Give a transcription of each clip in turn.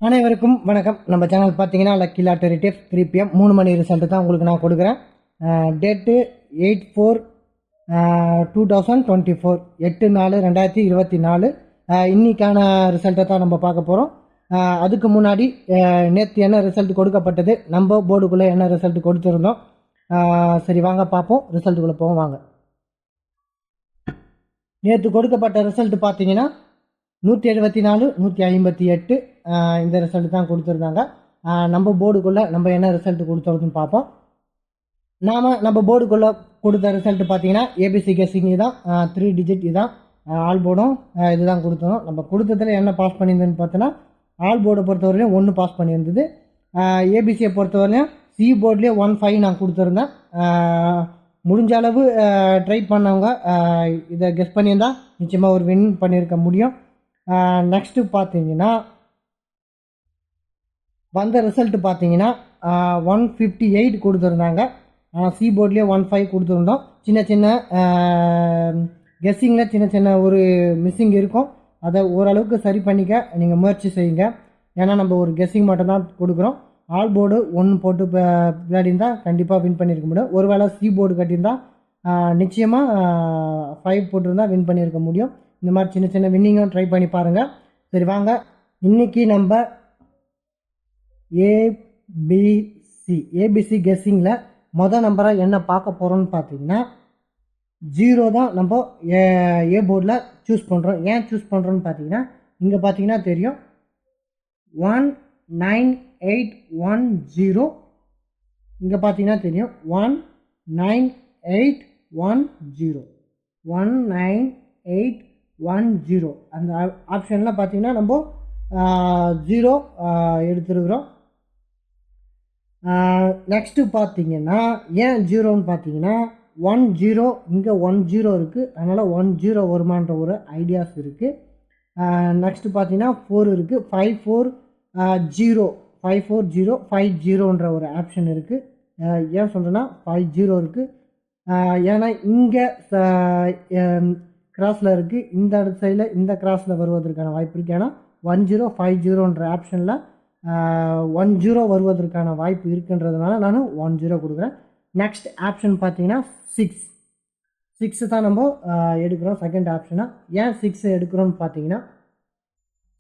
அனைவருக்கும் வணக்கம். நம்ம சேனல் பார்த்தீங்கன்னா லக்கி லாட்டரி டிப்ஸ் 3 PM 3 மணி ரிசல்ட் தான் உங்களுக்கு நான் கொடுக்குறேன். டேட்டு 8/4/2024 8/4/2024. இன்னைக்கான ரிசல்ட்டை தான் நம்ம பார்க்க போகிறோம். அதுக்கு முன்னாடி நேற்று என்ன ரிசல்ட் கொடுக்கப்பட்டது, நம்ம போர்டுக்குள்ளே என்ன ரிசல்ட் கொடுத்துருந்தோம். சரி வாங்க பார்ப்போம், ரிசல்ட்டுக்குள்ளே போவோம் வாங்க. நேற்று கொடுக்கப்பட்ட ரிசல்ட் பார்த்தீங்கன்னா 174 158 இந்த ரிசல்ட் தான் கொடுத்துருந்தாங்க. நம்ம போர்டுக்குள்ளே நம்ம என்ன ரிசல்ட் கொடுத்துருதுன்னு பார்ப்போம். நம்ம போர்டுக்குள்ளே கொடுத்த ரிசல்ட் பார்த்தீங்கன்னா ஏபிசி கெஸ்ஸிங் தான், 3 டிஜிட் இதுதான். ஆல் போர்டும் இதுதான் கொடுத்தோம். நம்ம கொடுத்ததில் என்ன பாஸ் பண்ணியிருந்ததுன்னு பார்த்தோன்னா, ஆல் போர்டை பொறுத்தவரையிலையும் 1 பாஸ் பண்ணியிருந்தது. ஏபிசியை பொறுத்தவரையிலையும் சி போர்ட்லேயே 1-5 நான் கொடுத்துருந்தேன். முடிஞ்ச அளவு ட்ரை பண்ணவங்க இதை கெஸ் பண்ணியிருந்தால் நிச்சயமாக ஒரு வின் பண்ணியிருக்க முடியும். நெக்ஸ்ட்டு பார்த்தீங்கன்னா வந்த ரிசல்ட் பார்த்தீங்கன்னா 158 கொடுத்துருந்தாங்க. சி போர்ட்லேயே 15 கொடுத்துருந்தோம். சின்ன சின்ன கெஸ்ஸிங்கில் சின்ன சின்ன ஒரு மிஸ்ஸிங் இருக்கும். அதை ஓரளவுக்கு சரி பண்ணிக்க நீங்கள் முயற்சி செய்யுங்க. ஏன்னா நம்ம ஒரு கெஸ்ஸிங் மட்டும் தான் கொடுக்குறோம். ஆல் போர்டு 1 போட்டு விளையாடிருந்தால் கண்டிப்பாக வின் பண்ணியிருக்க முடியும். ஒருவேளை சி போர்டு கட்டியிருந்தால் நிச்சயமாக 5 போட்டிருந்தால் வின் பண்ணியிருக்க முடியும். இந்த மாதிரி சின்ன சின்ன வின்னிங்கும் ட்ரை பண்ணி பாருங்கள். சரி வாங்க, இன்றைக்கி நம்ம ஏபிசி கெஸ்ஸிங்கில் மொதல் நம்பரை என்ன பார்க்க போகிறோன்னு பார்த்தீங்கன்னா 0 தான் நம்ம ஏ போர்டில் சூஸ் பண்ணுறோம். ஏன் சூஸ் பண்ணுறோன்னு பார்த்தீங்கன்னா இங்கே பார்த்தீங்கன்னா தெரியும் 19810. இங்கே பார்த்தீங்கன்னா தெரியும் 19810 19810. அந்த ஆப்ஷனில் பார்த்தீங்கன்னா நம்ம 0 எடுத்துருக்குறோம். நெக்ஸ்ட்டு பார்த்தீங்கன்னா ஏன் 0ன்னு பார்த்தீங்கன்னா 10 இங்கே 10 இருக்குது, அதனால் 10 வருமான்ற ஒரு ஐடியாஸ் இருக்குது. நெக்ஸ்ட்டு பார்த்தீங்கன்னா 4 இருக்குது, 540 ஒரு ஆப்ஷன் இருக்குது. ஏன் சொல்கிறேன்னா 50 இருக்குது, ஏன்னா இங்கே கிராஸில் இருக்குது, இந்த அடுத்த சைடில் இந்த கிராஸில் வருவதற்கான வாய்ப்பு இருக்குது. ஏன்னா 1050 ஆப்ஷனில் 10 வருவதற்கான வாய்ப்பு இருக்குன்றதுனால நான் 10 கொடுக்குறேன். நெக்ஸ்ட் ஆப்ஷன் பார்த்தீங்கன்னா 6 தான் நம்ம எடுக்கிறோம் செகண்ட் ஆப்ஷனாக. ஏன் 6 எடுக்கிறோன்னு பார்த்தீங்கன்னா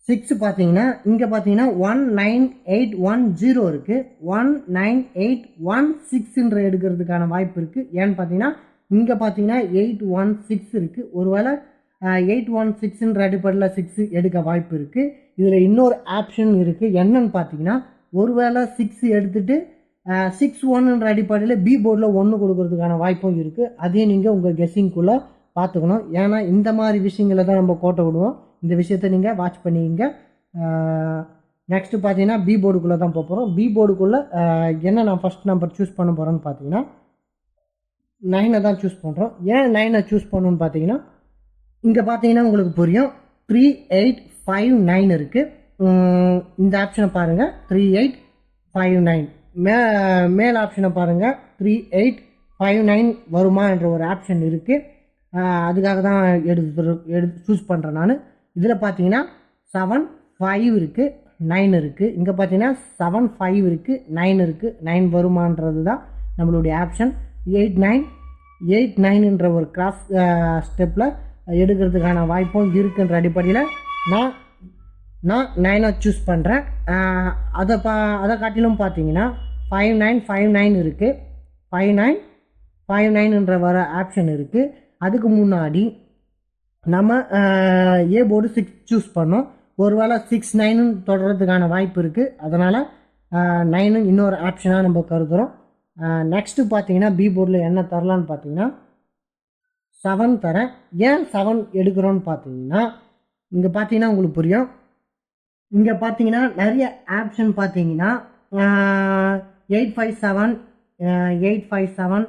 6 பார்த்தீங்கன்னா இங்கே பார்த்தீங்கன்னா 19810 இருக்குது, 19816 எடுக்கிறதுக்கான வாய்ப்பு இருக்குது. ஏன்னு பார்த்தீங்கன்னா இங்கே பார்த்தீங்கன்னா 816 இருக்குது. ஒருவேளை 816 அடிப்படையில் 6 எடுக்க வாய்ப்பு இருக்குது. இதில் இன்னொரு ஆப்ஷன் இருக்குது. என்னன்னு பார்த்தீங்கன்னா ஒருவேளை 6 எடுத்துகிட்டு 61 அடிப்படையில் பி போர்டில் 1 கொடுக்கறதுக்கான வாய்ப்பும் இருக்குது. அதையும் நீங்கள் உங்கள் கெஸ்ஸிங்குள்ளே பார்த்துக்கணும். ஏன்னா இந்த மாதிரி விஷயங்களை தான் நம்ம கோட்டை விடுவோம். இந்த விஷயத்தை நீங்கள் வாட்ச் பண்ணிங்க. நெக்ஸ்ட்டு பார்த்தீங்கன்னா பி போர்டுக்குள்ளே தான் போகிறோம். பி போர்டுக்குள்ளே என்ன நான் ஃபஸ்ட் நம்பர் சூஸ் பண்ண போகிறேன்னு பார்த்தீங்கன்னா 9 தான் சூஸ் பண்ணுறோம். ஏன் 9 சூஸ் பண்ணணுன்னு பார்த்தீங்கன்னா இங்கே பார்த்தீங்கன்னா உங்களுக்கு புரியும் 3859 இருக்குது. இந்த ஆப்ஷனை பாருங்கள் 3859. மேல் ஆப்ஷனை பாருங்கள் 3859 வருமா என்ற ஒரு ஆப்ஷன் இருக்குது. அதுக்காக தான் எடுத்து சூஸ் பண்ணுறேன் நான். இதில் பார்த்தீங்கன்னா 75 இருக்குது, 9 இருக்குது. இங்கே பார்த்தீங்கன்னா 75 இருக்குது, 9 இருக்குது. 9 வருமானது தான் நம்மளுடைய ஆப்ஷன். 89 ஒரு கிராஸ் ஸ்டெப்பில் எடுக்கிறதுக்கான வாய்ப்பும் இருக்குன்ற அடிப்படையில் நான் 9 சூஸ் பண்ணுறேன். அதை காட்டிலும் பார்த்தீங்கன்னா 5959 இருக்குது, 5959 வர ஆப்ஷன் இருக்குது. அதுக்கு முன்னாடி நம்ம ஏ போர்டு 6 சூஸ் பண்ணோம். ஒருவேளை 6-9 தொடர்றதுக்கான வாய்ப்பு இருக்குது. அதனால் 9 இன்னொரு ஆப்ஷனாக நம்ம கருதுகிறோம். நெக்ஸ்ட்டு பார்த்தீங்கன்னா பி போர்டில் என்ன தரலான்னு பார்த்தீங்கன்னா 7 தரேன். ஏன் 7 எடுக்கிறோன்னு பார்த்தீங்கன்னா இங்கே பார்த்தீங்கன்னா உங்களுக்கு புரியும். இங்கே பார்த்தீங்கன்னா நிறைய ஆப்ஷன் பார்த்தீங்கன்னா 857 857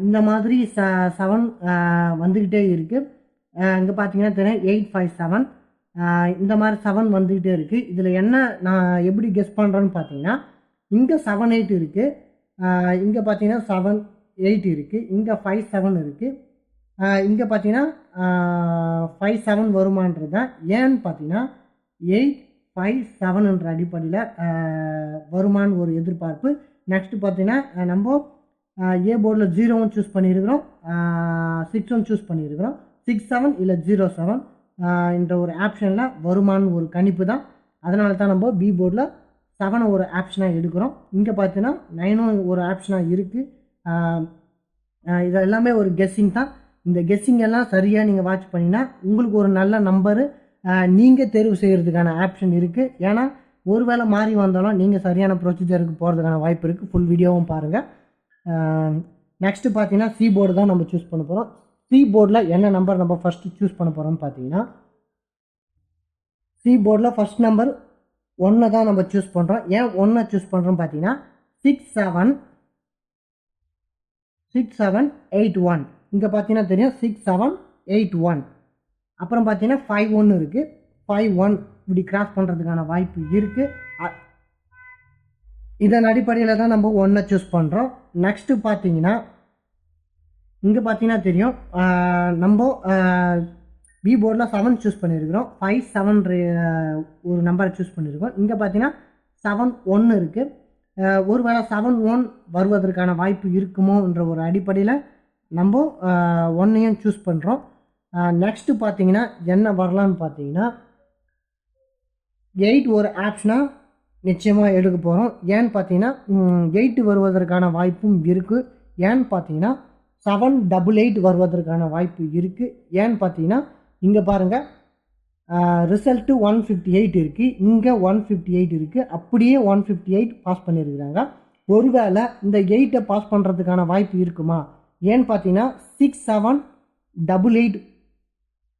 இந்த மாதிரி 7 வந்துக்கிட்டே இருக்குது. இங்கே பார்த்தீங்கன்னா தெரியும் 857 இந்த மாதிரி 7 வந்துக்கிட்டே இருக்குது. இதில் என்ன நான் எப்படி கெஸ் பண்ணுறேன்னு பார்த்தீங்கன்னா இங்கே 78 இருக்குது, இங்கே பார்த்தீங்கன்னா 78 இருக்குது, இங்கே 57 இருக்குது, இங்கே பார்த்தீங்கன்னா 57 வருமானது தான். ஏன்னு பார்த்தீங்கன்னா 8 5 7 என்ற அடிப்படையில் வருமானு ஒரு எதிர்பார்ப்பு. நெக்ஸ்ட் பார்த்தீங்கன்னா நம்ம ஏ போர்டில் 0வும் சூஸ் பண்ணியிருக்கிறோம், 6ம் சூஸ் பண்ணியிருக்கிறோம். 6 7 இல்லை 0 7 என்ற ஒரு ஆப்ஷனில் வருமானு ஒரு கணிப்பு தான். அதனால தான் நம்ம பி போர்டில் 7 ஒரு ஆப்ஷனாக எடுக்கிறோம். இங்கே பார்த்தீங்கன்னா 9ம் ஒரு ஆப்ஷனாக இருக்குது. இது எல்லாமே ஒரு கெஸ்ஸிங் தான். இந்த கெஸ்ஸிங் எல்லாம் சரியாக நீங்கள் வாட்ச் பண்ணிங்கன்னா உங்களுக்கு ஒரு நல்ல நம்பரு நீங்கள் தேர்வு செய்கிறதுக்கான ஆப்ஷன் இருக்குது. ஏன்னா ஒருவேளை மாறி வந்தாலும் நீங்கள் சரியான ப்ரொசீஜருக்கு போகிறதுக்கான வாய்ப்பு இருக்குது. ஃபுல் வீடியோவும் பாருங்கள். நெக்ஸ்ட்டு பார்த்தீங்கன்னா சி போர்டு தான் நம்ம சூஸ் பண்ண போகிறோம். சி போர்டில் என்ன நம்பர் நம்ம ஃபஸ்ட்டு சூஸ் பண்ண போகிறோம்னு பார்த்தீங்கன்னா சி போர்டில் ஃபஸ்ட் நம்பர் 1 தான் நம்ம சூஸ் பண்ணுறோம். ஏன் 1 சூஸ் பண்ணுறோம் பார்த்தீங்கன்னா 6 7 8 1 இங்கே பார்த்தீங்கன்னா தெரியும் 6 7 8 1. அப்புறம் பார்த்தீங்கன்னா 5 1 இருக்குது. 5 1 இப்படி கிராஸ் பண்ணுறதுக்கான வாய்ப்பு இருக்குது. இதன் அடிப்படையில் தான் நம்ம 1 சூஸ் பண்ணுறோம். நெக்ஸ்ட்டு பார்த்தீங்கன்னா இங்கே பார்த்தீங்கன்னா தெரியும் நம்ம பி போர்டில் 7 சூஸ் பண்ணியிருக்கிறோம். 5 7 ஒரு நம்பரை சூஸ் பண்ணியிருக்கோம். இங்கே பார்த்தீங்கன்னா 7 1 இருக்குது. ஒருவேளை 7 1 வருவதற்கான வாய்ப்பு இருக்குமோன்ற ஒரு அடிப்படையில் நம்ம 1ஐயும் சூஸ் பண்ணுறோம். நெக்ஸ்ட்டு பார்த்தீங்கன்னா என்ன வரலான்னு பார்த்தீங்கன்னா 8 ஒரு ஆப்ஷனாக நிச்சயமாக எடுக்க போகிறோம். ஏன்னு பார்த்தீங்கன்னா 8 வருவதற்கான வாய்ப்பும் இருக்குது. ஏன்னு பார்த்தீங்கன்னா 7 8 8 வருவதற்கான வாய்ப்பு இருக்குது. ஏன்னு பார்த்தீங்கன்னா இங்கே பாருங்கள் ரிசல்ட்டு 158 இருக்குது, இங்கே 158 இருக்குது. அப்படியே 158 பாஸ் பண்ணியிருக்கிறாங்க. ஒருவேளை இந்த 8ஐ பாஸ் பண்ணுறதுக்கான வாய்ப்பு இருக்குமா? ஏன்னு பார்த்தீங்கன்னா 6 7 8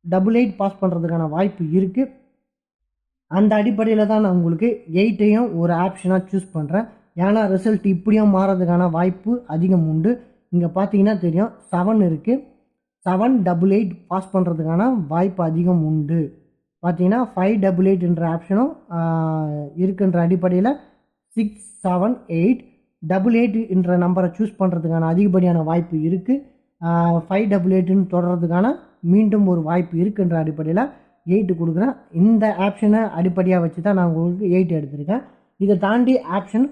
8 பாஸ் பண்ணுறதுக்கான வாய்ப்பு இருக்குது. அந்த அடிப்படையில் தான் நான் உங்களுக்கு 8ஐயும் ஒரு ஆப்ஷனாக சூஸ் பண்ணுறேன். ஏன்னா ரிசல்ட் இப்படியும் மாறதுக்கான வாய்ப்பு அதிகம் உண்டு. இங்கே பார்த்தீங்கன்னா தெரியும் 7 இருக்குது. 7 8 8 பாஸ் பண்ணுறதுக்கான வாய்ப்பு அதிகம் உண்டு. பார்த்தீங்கன்னா 5 8 8 என்ற ஆப்ஷனும் இருக்குன்ற அடிப்படையில் 6 7 8 8 என்ற நம்பரை சூஸ் பண்ணுறதுக்கான அதிகப்படியான வாய்ப்பு இருக்குது. 5 8 8ன்னு தொடர்றதுக்கான மீண்டும் ஒரு வாய்ப்பு இருக்குன்ற அடிப்படையில் 8 கொடுக்குறேன். இந்த ஆப்ஷனை அடிப்படையாக வச்சு தான் நான் உங்களுக்கு 8 எடுத்திருக்கேன். இதை தாண்டி ஆப்ஷன்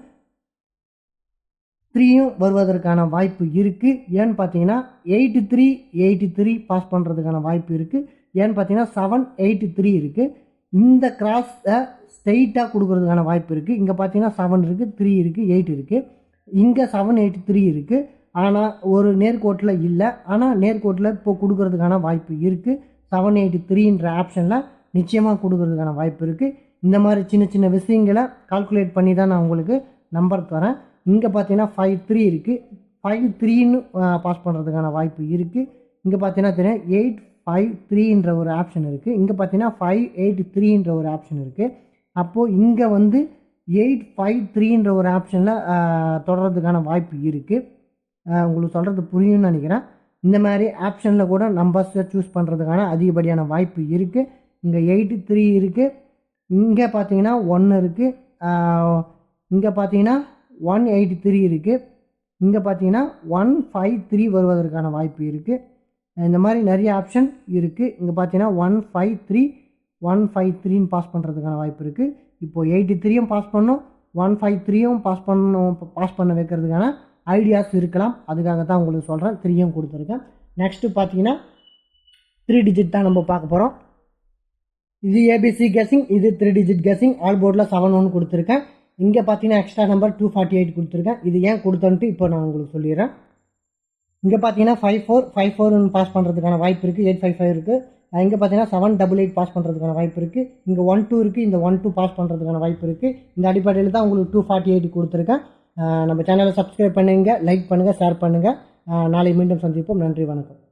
3யும் வருவதற்கான வாய்ப்பு இருக்குது. ஏன்னு பார்த்தீங்கன்னா 83 83 பாஸ் பண்ணுறதுக்கான வாய்ப்பு இருக்குது. ஏன்னு பார்த்தீங்கன்னா 7 8 3 இருக்குது. இந்த கிராஸை ஸ்ட்ரெயிட்டாக கொடுக்கறதுக்கான வாய்ப்பு இருக்குது. இங்கே பார்த்தீங்கன்னா 7 இருக்குது, 3 இருக்குது, 8 இருக்குது. இங்கே 7 8 3 இருக்குது. ஆனால் ஒரு நேர்கோட்டில் இல்லை. ஆனால் நேர்கோட்டில் இப்போ கொடுக்கறதுக்கான வாய்ப்பு இருக்குது. 7 8 3ன்ற ஆப்ஷனில் நிச்சயமாக கொடுக்கறதுக்கான வாய்ப்பு இருக்குது. இந்த மாதிரி சின்ன சின்ன விஷயங்களை கால்குலேட் பண்ணி தான் நான் உங்களுக்கு நம்பர் தரேன். இங்கே பார்த்தீங்கன்னா 5 3 இருக்குது. 5 3ன்னு பாஸ் பண்ணுறதுக்கான வாய்ப்பு இருக்குது. இங்கே பார்த்தீங்கன்னா தெரியும் 8 5 3ன்ற ஒரு ஆப்ஷன் இருக்குது. இங்கே பார்த்தீங்கன்னா 5 8 3ன்ற ஒரு ஆப்ஷன் இருக்குது. அப்போது இங்கே வந்து 8 5 3ன்ற ஒரு ஆப்ஷனில் தொடர்றதுக்கான வாய்ப்பு இருக்குது. உங்களுக்கு சொல்கிறது புரியும்னு நினைக்கிறேன். இந்த மாதிரி ஆப்ஷனில் கூட நம்பர்ஸை சூஸ் பண்ணுறதுக்கான அதிகப்படியான வாய்ப்பு இருக்குது. இங்கே 8 3 இருக்குது. இங்கே பார்த்தீங்கன்னா 1 இருக்குது. இங்கே பார்த்தீங்கன்னா 183 இருக்குது. இங்கே பார்த்தீங்கன்னா 153 வருவதற்கான வாய்ப்பு இருக்குது. இந்த மாதிரி நிறைய ஆப்ஷன் இருக்குது. இங்கே பார்த்தீங்கன்னா 153 153ன்னு பாஸ் பண்ணுறதுக்கான வாய்ப்பு இருக்குது. இப்போது 83யும் பாஸ் பண்ணணும், 153யும் பாஸ் பண்ண வைக்கிறதுக்கான ஐடியாஸ் இருக்கலாம். அதுக்காக தான் உங்களுக்கு சொல்கிறேன். 3யும் கொடுத்துருக்கேன். நெக்ஸ்ட்டு பார்த்தீங்கன்னா 3 டிஜிட் தான் நம்ம பார்க்க போகிறோம். இது ஏபிசி கெஸ்ஸிங், இது 3 டிஜிட் கெஸ்ஸிங். ஆல் போர்டில் 7 1 கொடுத்துருக்கேன். இங்கே பார்த்தீங்கன்னா எக்ஸ்ட்ரா நம்பர் 248 கொடுத்துருக்கேன். இது ஏன் கொடுத்தோன்ட்டு இப்போ நான் உங்களுக்கு சொல்லிடுறேன். இங்கே பார்த்தீங்கன்னா 5 4 பாஸ் பண்ணுறதுக்கான வாய்ப்பு இருக்குது. 8 5 5 இருக்குது. இங்கே பார்த்தீங்கன்னா 7 8 8 பாஸ் பண்ணுறதுக்கான வாய்ப்பு இருக்குது. இங்கே 1 2 இருக்குது. இந்த 1 2 பாஸ் பண்ணுறதுக்கான வாய்ப்பு இருக்குது. இந்த அடிப்படையில் தான் உங்களுக்கு 248 கொடுத்துருக்கேன். நம்ம சேனலை சப்ஸ்கிரைப் பண்ணுங்கள், லைக் பண்ணுங்கள், ஷேர் பண்ணுங்கள். நாளை மீண்டும் சந்திப்போம். நன்றி, வணக்கம்.